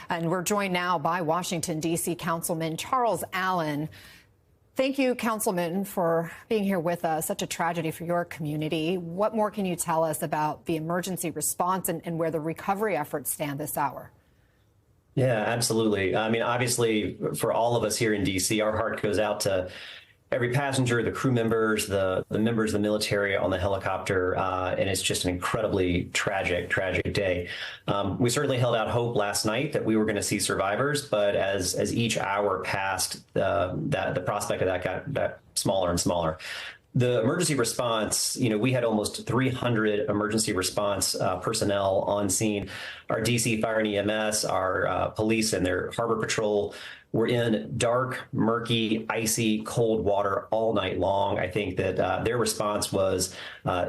And we're joined now by Washington, D.C. Councilman Charles Allen. Thank you, Councilman, for being here with us. Such a tragedy for your community. What more can you tell us about the emergency response and where the recovery efforts stand this hour? Yeah, absolutely. I mean, obviously, for all of us here in D.C., our heart goes out to every passenger, the crew members, the members of the military on the helicopter, and it's just an incredibly tragic day. We certainly held out hope last night that we were going to see survivors, but as each hour passed, the prospect of that got smaller and smaller. The emergency response, we had almost 300 emergency response personnel on scene. Our DC Fire and EMS, our police and their harbor patrol were in dark, murky, icy, cold water all night long. I think that their response was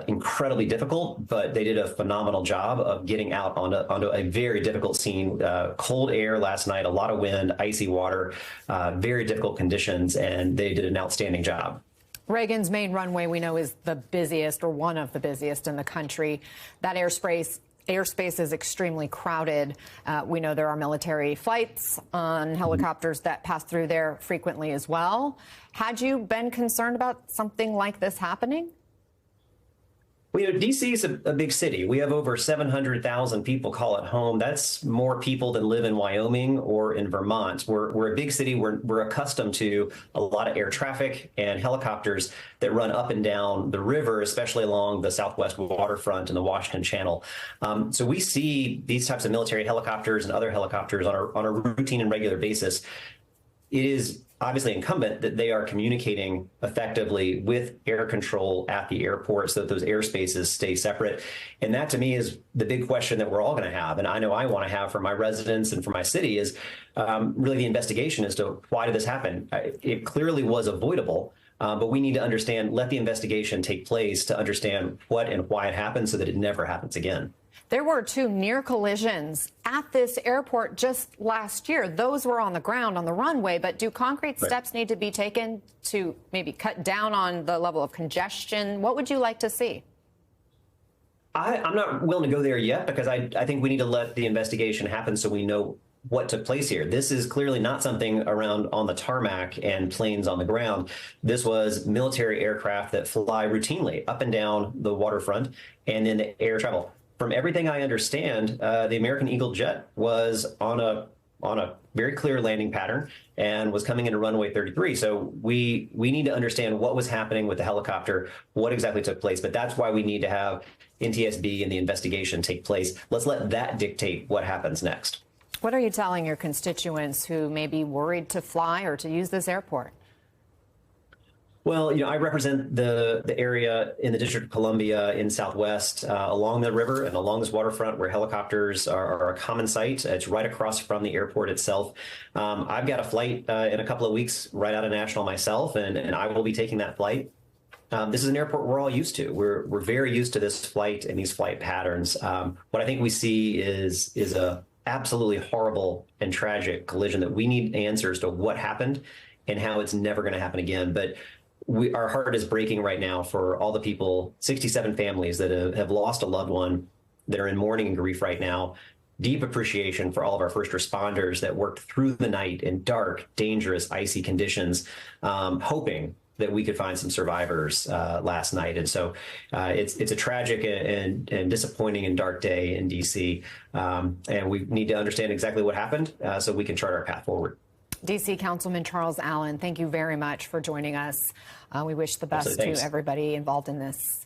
incredibly difficult, but they did a phenomenal job of getting out onto a very difficult scene. Cold air last night, a lot of wind, icy water, very difficult conditions, and they did an outstanding job. Reagan's main runway, we know, is the busiest or one of the busiest in the country. That airspace is extremely crowded. We know there are military flights on helicopters that pass through there frequently as well. Had you been concerned about something like this happening? Well, D.C. is a big city. We have over 700,000 people call it home. That's more people than live in Wyoming or in Vermont. We're a big city. We're accustomed to a lot of air traffic and helicopters that run up and down the river, especially along the southwest waterfront and the Washington Channel. So we see these types of military helicopters and other helicopters on a routine and regular basis. It is obviously incumbent that they are communicating effectively with air control at the airport so that those airspaces stay separate. And that, to me, is the big question that we're all going to have. And I know I want to have for my residents and for my city is really the investigation as to why did this happen? It clearly was avoidable. But we need to understand, let the investigation take place to understand what and why it happened so that it never happens again. There were 2 near collisions at this airport just last year. Those were on the ground on the runway, but do concrete steps need to be taken to maybe cut down on the level of congestion? What would you like to see? I'm not willing to go there yet because I think we need to let the investigation happen so we know what took place here. This is clearly not something around on the tarmac and planes on the ground. This was military aircraft that fly routinely up and down the waterfront and in the air travel. From everything I understand, the American Eagle jet was on a very clear landing pattern and was coming into runway 33. So we need to understand what was happening with the helicopter, what exactly took place. But that's why we need to have NTSB and the investigation take place. Let's let that dictate what happens next. What are you telling your constituents who may be worried to fly or to use this airport? Well, I represent the area in the District of Columbia in Southwest along the river and along this waterfront where helicopters are a common sight. It's right across from the airport itself. I've got a flight in a couple of weeks right out of Nashville myself, and I will be taking that flight. This is an airport we're all used to. We're very used to this flight and these flight patterns. What I think we see is a absolutely horrible and tragic collision that we need answers to what happened and how it's never going to happen again. But our heart is breaking right now for all the people, 67 families that have lost a loved one, that are in mourning and grief right now. Deep appreciation for all of our first responders that worked through the night in dark, dangerous, icy conditions, hoping that we could find some survivors last night. And so it's a tragic and disappointing and dark day in D.C. And we need to understand exactly what happened so we can chart our path forward. D.C. Councilman Charles Allen, thank you very much for joining us. We wish the best to everybody involved in this.